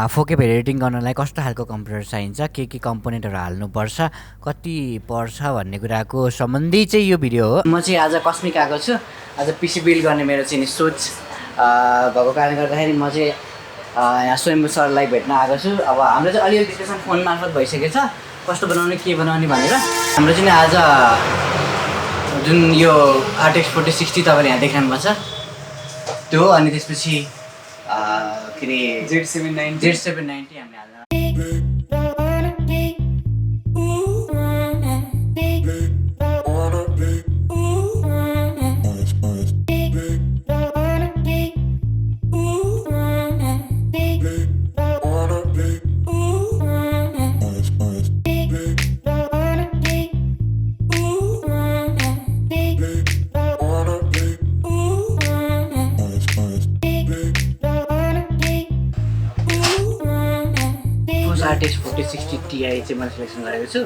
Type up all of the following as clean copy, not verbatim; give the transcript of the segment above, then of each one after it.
4K video editing गर्नलाई कस्तो खालको कम्प्युटर चाहिन्छ, के कम्पोनेन्टहरू हाल्नुपर्छ, कति पर्छ भन्ने कुराको सम्बन्धी चाहिँ यो भिडियो हो। म चाहिँ आज कस्मिक आएको छु। आज पिसी बिल्ड गर्ने मेरो चाहिँ सोच भएको कारणले गर्दाखेरि म चाहिँ यहाँ स्वयम्भू सरलाई भेट्न आएको छु। अब हाम्रो चाहिँ अलिअलि डिस्कसन फोन मार्फत भइसकेको छ, कस्तो बनाउने के बनाउने भनेर। हाम्रो चाहिँ आज जुन यो RTX 4060 तपाईँले यहाँ देख्नुहुन्छ त्यो, अनि त्यसपछि के अरे Z790 हामीले हाल्न। RTX 4060 Ti चाहिँ मैले सिलेक्सन गरेको छु।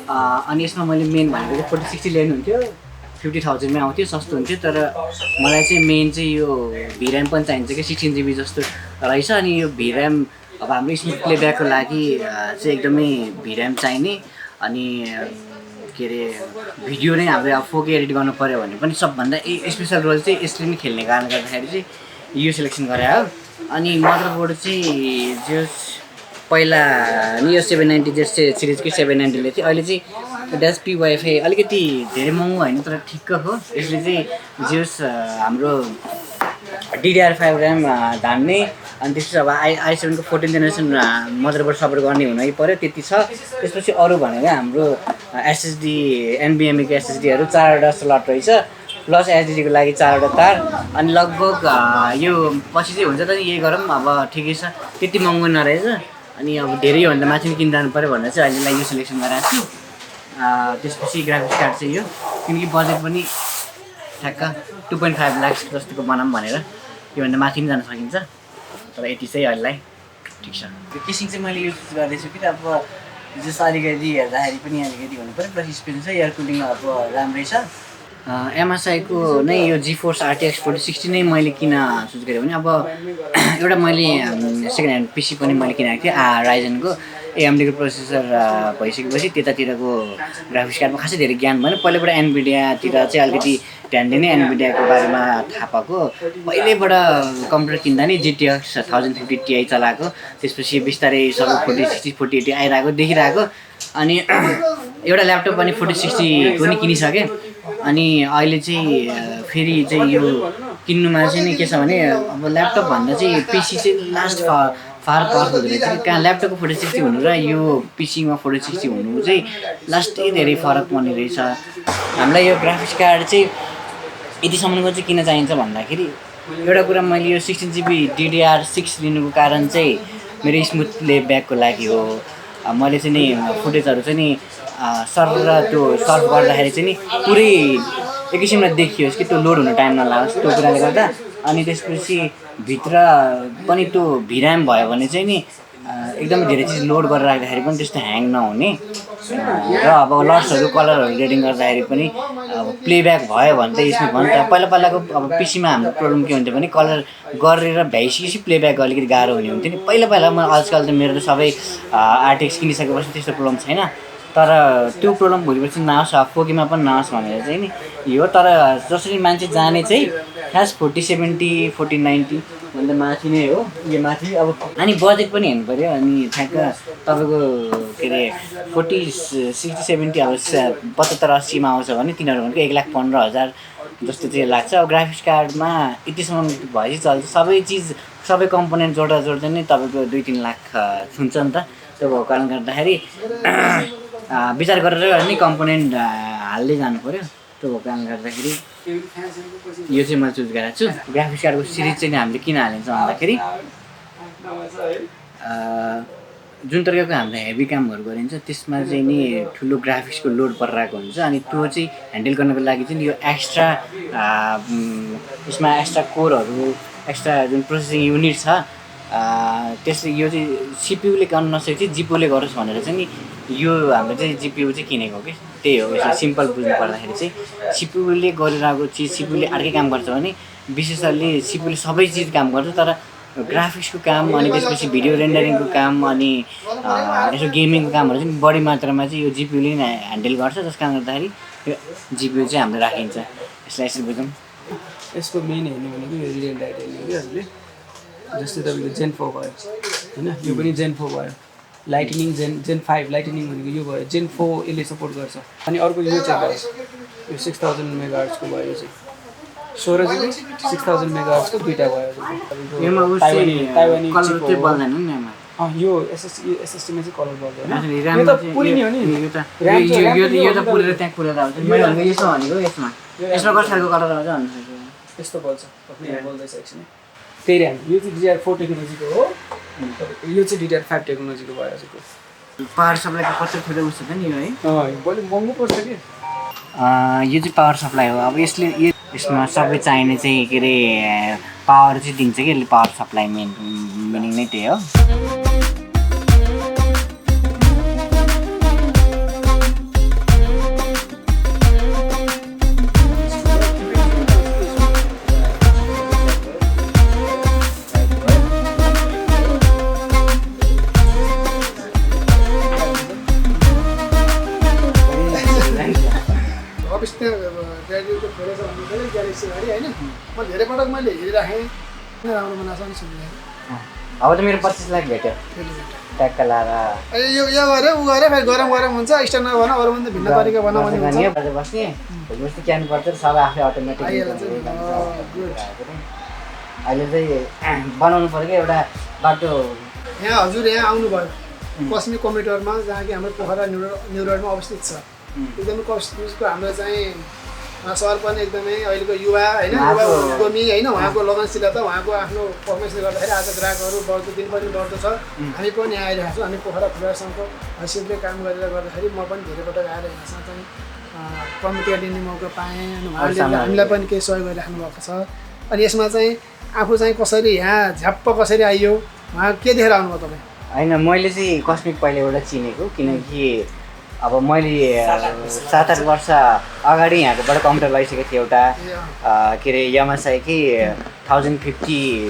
अनि यसमा मैले मेन भनेको 4060 ल्याउनुहुन्थ्यो, 50,000मै आउँथ्यो, सस्तो हुन्थ्यो। तर मलाई चाहिँ मेन चाहिँ यो भिराम पनि चाहिन्छ कि 16 GB जस्तो रहेछ। अनि यो भिराम अब हाम्रो स्मुथ प्लेब्याकको लागि चाहिँ एकदमै भिराम चाहिने। अनि के अरे भिडियो नै हाम्रो अब 4K एडिट गर्नु पऱ्यो भने पनि सबभन्दा स्पेसल रोल चाहिँ यसले नै खेल्ने कारणले गर्दाखेरि चाहिँ यो सिलेक्सन गरे हो। अनि मदरबोर्ड चाहिँ जो पहिला नि यो 790 सिरिजकै 790ले थियो, अहिले चाहिँ DSP वाइफाई अलिकति धेरै महँगो होइन तर ठिक्क हो। यसले चाहिँ जियोस् हाम्रो DDR5 ऱ्याम धान्ने। अनि त्यसपछि अब i7को 14th जेनेरेसन मदरबोर्ड सपोर्ट गर्ने हुनै पऱ्यो, त्यति छ। त्यसपछि अरू भनेको हाम्रो SSD NVMe को SSDहरू 4वटा स्लट रहेछ, प्लस HDDको लागि 4वटा तार। अनि लगभग यो पछि चाहिँ हुन्छ त यही गरौँ, अब ठिकै छ, त्यति महँगो नरहेछ। अनि अब धेरै भन्दा माथि किन जानु पऱ्यो भनेर चाहिँ अहिलेलाई यो सिलेक्सन गरेको छु। त्यसपछि ग्राफिक्स कार्ड चाहिँ यो, किनकि बजेट पनि ठ्याक्क 2.5 लाख जस्तोको बनाऊँ भनेर, योभन्दा माथि पनि जान सकिन्छ। तर यति चाहिँ अहिलेलाई ठिक छ। त्यो केसिङ चाहिँ मैले युज गर्दैछु कि अब जस अलिकति हेर्दाखेरि पनि अलिकति हुनु पऱ्यो। प्लस स्पेस छ, एयर कुलिङ अब राम्रै छ। MSIको नै यो GeForce RTX 4060 नै मैले किन चुज गरेँ भने अब एउटा मैले सेकेन्ड ह्यान्ड पिसी पनि मैले किनेको थिएँ राइजनको AMDको प्रोसेसर भइसकेपछि त्यतातिरको ग्राफिक्स कार्डमा खासै धेरै ज्ञान भएन। पहिल्यैबाट NVIDIAतिर चाहिँ अलिकति ध्यान दिने, NVIDIAको बारेमा थाहा पाएको। पहिल्यैबाट कम्प्युटर किन्दा नि GTX 1050 Ti चलाएको, त्यसपछि बिस्तारै सबै 4060 4080 आइरहेको देखिरहेको। अनि एउटा ल्यापटप पनि 4060 पनि किनिसकेँ। अनि अहिले चाहिँ फेरि चाहिँ यो किन्नुमा चाहिँ नि के छ भने अब ल्यापटप भन्दा चाहिँ पिसी चाहिँ लास्ट फार पर्छ रहेछ कि कहाँ ल्यापटपको 4060 हुनु र यो पिसीमा 4060 हुनु चाहिँ लास्टै धेरै फरक पर्ने रहेछ। हामीलाई यो ग्राफिक्स कार्ड चाहिँ यतिसम्मको चाहिँ किन चाहिन्छ भन्दाखेरि एउटा कुरा, मैले यो 16 GB DDR6 लिनुको कारण चाहिँ मेरो स्मुथ प्लेब्याकको लागि हो। मैले चाहिँ नि फुटेजहरू चाहिँ नि सर्भ र त्यो सर्भ गर्दाखेरि चाहिँ नि पुरै एक किसिमले देखियोस् कि त्यो लोड हुन टाइम नलागोस्, त्यो कुराले गर्दा। अनि त्यसपछि भित्र पनि त्यो भिराम भयो भने चाहिँ नि एकदमै धेरै चिज लोड गरेर राख्दाखेरि पनि त्यस्तो ह्याङ नहुने। र अब लट्सहरू कलरहरू रेडिङ गर्दाखेरि पनि अब प्लेब्याक भयो भने त स्मुथ भयो नि त। पहिलाको अब पिसीमा हाम्रो प्रब्लम के हुन्थ्यो भने कलर गरेर भ्याइसकेपछि प्लेब्याक अलिकति गाह्रो हुने हुन्थ्यो नि पहिला। म आजकल त मेरो त सबै RTX किनिसकेपछि त्यस्तो प्रब्लम छैन। तर त्यो प्रब्लम भोलिपर्सि नआओस्, 4Kमा पनि नआओस् भनेर चाहिँ नि यो। तर जसरी मान्छे जाने चाहिँ खास 4070 4090 भन्दा माथि नै हो, यो माथि। अब अनि बजेट पनि हेर्नु पऱ्यो। अनि ठ्याक्क तपाईँको के अरे 40 60 70 अब 75-80मा आउँछ भने तिनीहरू भनेको 1,15,000 जस्तो चाहिँ लाग्छ। अब ग्राफिक्स कार्डमा यतिसम्म भएपछि चल्छ। सबै चिज सबै कम्पोनेन्ट जोड्दा नै तपाईँको 2-3 लाख छुन्छ नि त। त्यो भएको कारणले गर्दाखेरि विचार गरेर नै कम्पोनेन्ट हाल्दै जानु पऱ्यो। त्यो भएको कारणले गर्दाखेरि यो चाहिँ मैले चुज गरेको छु। ग्राफिक्स कार्डको सिरिज चाहिँ हामीले किन हालिन्छ भन्दाखेरि जुन तरिकाको हामीले हेभी कामहरू गरिन्छ त्यसमा चाहिँ नि ठुलो ग्राफिक्सको लोड परिरहेको हुन्छ। अनि त्यो चाहिँ ह्यान्डल गर्नको लागि चाहिँ यो एक्स्ट्रा यसमा एक्स्ट्रा कोरहरू, एक्स्ट्रा जुन प्रोसेसिङ युनिट छ त्यसले यो चाहिँ सिपियुले गर्न नसकेपछि जिपियुले गरोस् भनेर चाहिँ नि यो हाम्रो चाहिँ जिपियु चाहिँ किनेको हो कि। त्यही हो, यसमा सिम्पल बुझ्नु पर्दाखेरि चाहिँ सिपियुले गरिरहेको चिज सिपियुले अर्कै काम गर्छ भने विशेषले सिपियुले सबै चिज काम गर्छ। तर ग्राफिक्सको काम अनि त्यसपछि भिडियो रेन्डरिङको काम अनि यसो गेमिङको कामहरू चाहिँ बढी मात्रामा चाहिँ यो जिपियूले नै ह्यान्डल गर्छ, जस कारणले गर्दाखेरि यो जिपियू चाहिँ हाम्रो राखिन्छ। यसलाई यसरी बुझौँ। यसको मेन हेर्नु भनेको यो रियल डाइट हेर्नु कि हजुरले, जस्तै तपाईँको जेन 4 भयो होइन, यो पनि जेन 4 भयो। लाइटनिङ जेन 5 लाइटनिङ भनेको यो भयो, जेन 4 यसले सपोर्ट गर्छ। अनि अर्को यो चाहिँ भयो, यो 6000 मेगाहर्ट्जको भयो, यो चाहिँ 16 GB 6000 मेगाहर्ट्जको दुईवटा भयो। यो एसएसटीमा चाहिँ कलर बल्दैन, यो त पुरिने हो नि, यो त पुरेर त्यहाँ पुरेर आउँछ। मैले यसमा भनेको यसमा कस्तो खालको कलर आउँछ भन्नु यस्तो बल्छ, बल्दैछ एकछिन। त्यही ऱ्याम, यो चाहिँ DDR4 टेक्नोलोजीको हो, यो चाहिँ DDR5 टेक्नोलोजीको भयो हजुरको। पावर सप्लाईको कस्तो ठुलो उस छ नि यो है, बलि महँगो पर्छ कि। यो चाहिँ पावर सप्लाई हो। अब यसमा सबै चाहिने चाहिँ के अरे पावर चाहिँ दिन्छ कि यसले, पावर सप्लाई मिनिङ नै त्यही हो। ग्रेजुएटको फोटो छ भन्नु ग्यालेक्सी गाडी होइन, म धेरै पटक मैले हेरिराखेँ, राम्रो बनाएको नि सुन्ने। अब त मेरो 25 लाख भेट्यो ट्याक्क लाएर। यो गऱ्यो ऊ गऱ्यो, फेरि गरम हुन्छ, स्ट्यान्ड नभन अरू भन्दा भिन्न तरिका बनाऊ भने हुन्छ। बस्ने जस्तै क्यान पर्छ सबै आफै अटोमेटिक। अहिले चाहिँ बनाउनु पर्यो कि एउटा बाटो। यहाँ हजुर यहाँ आउनुभयो कस्मिक कम्प्युटरमा, जहाँ कि हाम्रो पोखरा न्युरोडमा अवस्थित छ। एकदमै कस्मिकको हाम्रो चाहिँ सर पनि एकदमै अहिलेको युवा होइन, युवा उद्यमी होइन, उहाँको लगनशीलता, उहाँको आफ्नो पर्फर्मेन्सले गर्दाखेरि आज ग्राहकहरू बढ्दो दिन पनि बढ्दो छ। हामी पनि यहाँ आइरहेको छौँ, हामी पोखरा फुटबल सङ्घको हैसियतले काम गरेर गर्दाखेरि म पनि धेरै पटक आएर यहाँसँग चाहिँ कमिटी लिने मौका पाएँ अनि उहाँले हामीलाई पनि केही सहयोग गरिराख्नु भएको छ। अनि यसमा चाहिँ आफू चाहिँ कसरी यहाँ झ्याप्प कसरी आइयो, उहाँ के देखेर आउनुभयो तपाईँ? होइन, मैले चाहिँ कस्मिक पहिलेबाट चिनेको, किनकि अब मैले 7-8 वर्ष अगाडि यहाँकोबाट कम्प्युटर लगाइसकेको थिएँ। एउटा के अरे यामासाकी 1050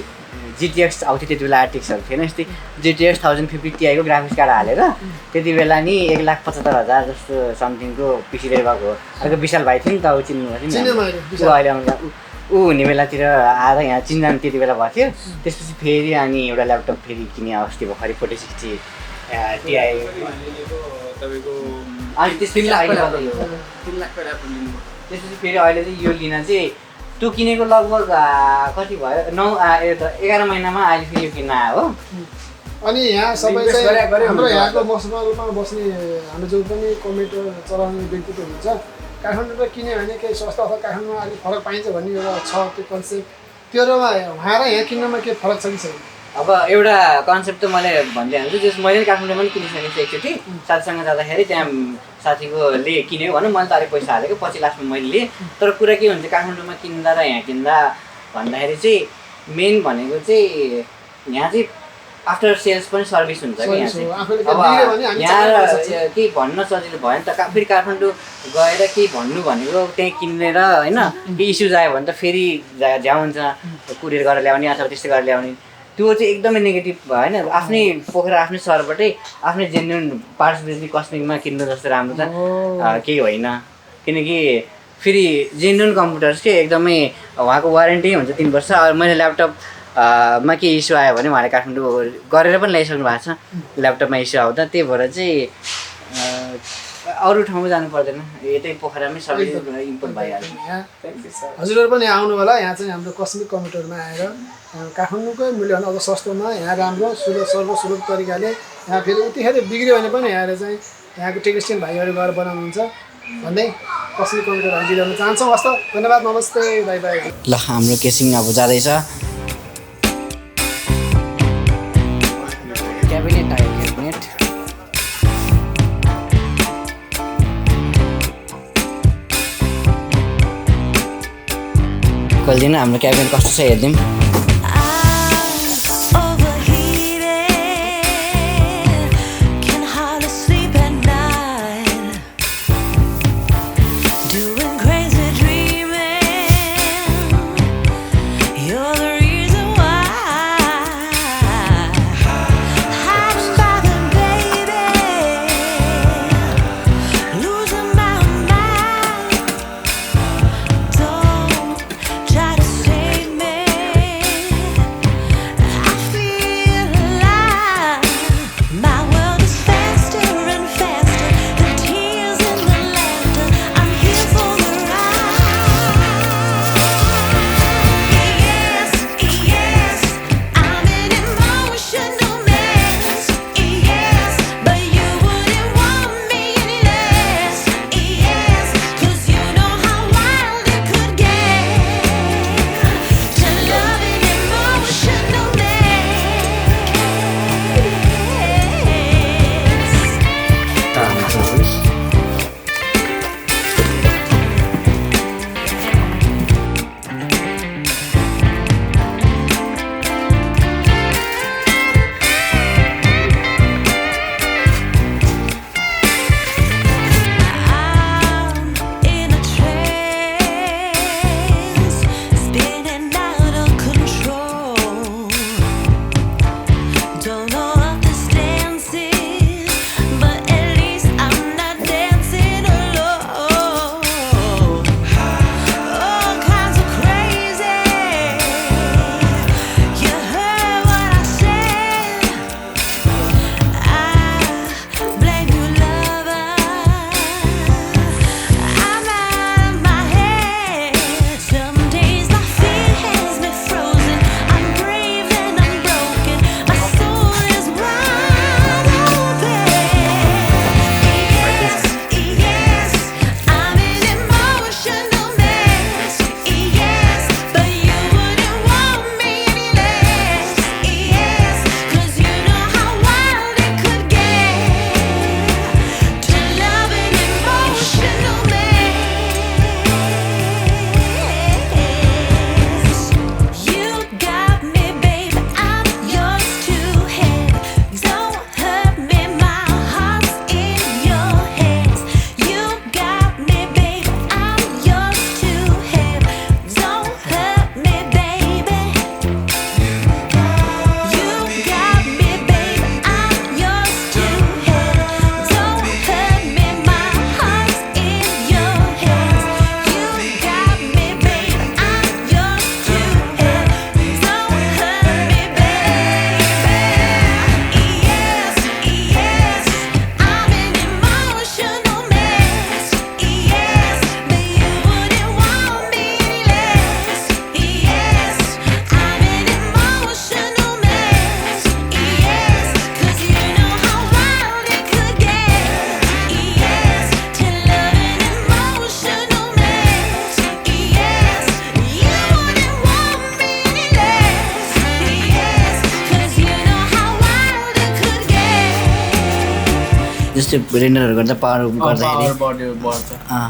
GTX आउँथ्यो त्यति बेला, आर्टिक्सहरू थिएन, यस्तै GTX 1050 Ti को ग्राफिक्स कार्ड हालेर त्यति बेला नि 1,75,000 जस्तो समथिङको पिसी लिएर गएको हो। अर्को विशाल भाइ थियो नि त, ऊ चिन्नुभएको थियो नि, अहिले आउँदा ऊ हुने बेलातिर आएर यहाँ चिन्जान त्यति बेला भएको थियो। त्यसपछि फेरि अनि एउटा ल्यापटप फेरि किने अवस्था भर्खरै 4060 Ti तपाईँको अनि त्यसपछि फेरि अहिले चाहिँ यो लिन चाहिँ त्यो किनेको लगभग कति भयो 11 महिनामा अहिले फेरि यो किन्न आयो हो। अनि यहाँ सबै चाहिँ हाम्रो यहाँको मौसममा रूपमा बस्ने हाम्रो जो पनि कम्प्युटर चलाउने व्यक्तित्व हुन्छ, काठमाडौँबाट किन्यो भने केही सस्ता अथवा काठमाडौँमा अलिक फरक पाइन्छ भन्ने एउटा छ त्यो कन्सेप्ट। त्योमा उहाँ र यहाँ किन्नमा के फरक छ कि छैन? अब एउटा कन्सेप्ट त मैले भन्दै हाल्छु, जस मैले काठमाडौँमा पनि किनिसकेको छु एकचोटि साथीसँग जाँदाखेरि, त्यहाँ साथीकोले किन्यो भनौँ, मैले त अलिक पैसा हालेको, पछि लास्टमा मैले लिएँ। तर कुरा के हुन्छ काठमाडौँमा किन्दा र यहाँ किन्दा भन्दाखेरि चाहिँ मेन भनेको चाहिँ यहाँ चाहिँ आफ्टर सेल्स पनि सर्भिस हुन्छ कि यहाँ चाहिँ। अब यहाँ केही भन्न सजिलो भयो नि त, फेरि काठमाडौँ गएर केही भन्नु भनेको त्यहीँ किनेर होइन, केही इस्युज आयो भने त फेरि झ्याउ हुन्छ, कुरियर गरेर ल्याउने अथवा त्यस्तै गरेर ल्याउने, त्यो चाहिँ एकदमै नेगेटिभ भयो होइन। आफ्नै पोखरा आफ्नै सहरबाटै आफ्नै जेन्युन पार्ट्स बेच्ने कस्मिकमा किन्नु जस्तो राम्रो त केही होइन, किनकि फेरि जेन्युन कम्प्युटर्स के एकदमै उहाँको वारेन्टी हुन्छ 3 वर्ष। मैले ल्यापटप मा के इस्यु आयो भने उहाँले काठमाडौँ गरेर पनि ल्याइसक्नु भएको छ ल्यापटपमा इस्यु आउँदा, त्यही भएर चाहिँ अरू ठाउँमा जानु पर्दैन, यतै पोखरामै सबै इम्पोर्ट भइहाल्छ। हजुरहरू पनि यहाँ आउनु होला, यहाँ चाहिँ हाम्रो कस्मिक कम्प्युटरमा आएर काठमाडौँकै मूल्यभन्दा अब सस्तोमा यहाँ राम्रो सर्वसुलभ तरिकाले यहाँ फेरि उतिखेर बिग्रियो भने पनि यहाँ चाहिँ यहाँको टेक्निसियन भाइहरू गएर बनाउनुहुन्छ भन्दै कस्मिक कम्प्युटर हामी बिगाउन चाहन्छौँ। हस्त धन्यवाद, नमस्ते, बाई बाई। ल हाम्रो केसिङ अब जाँदैछ। क्याबिनेट आयो, क्याबिनेट खोलिदिनु, हाम्रो क्याबिनेट कस्तो छ हेरिदिउँ। त्यो रेन्डरहरू गर्दा पावर गर्दाखेरि बढ्छ अँ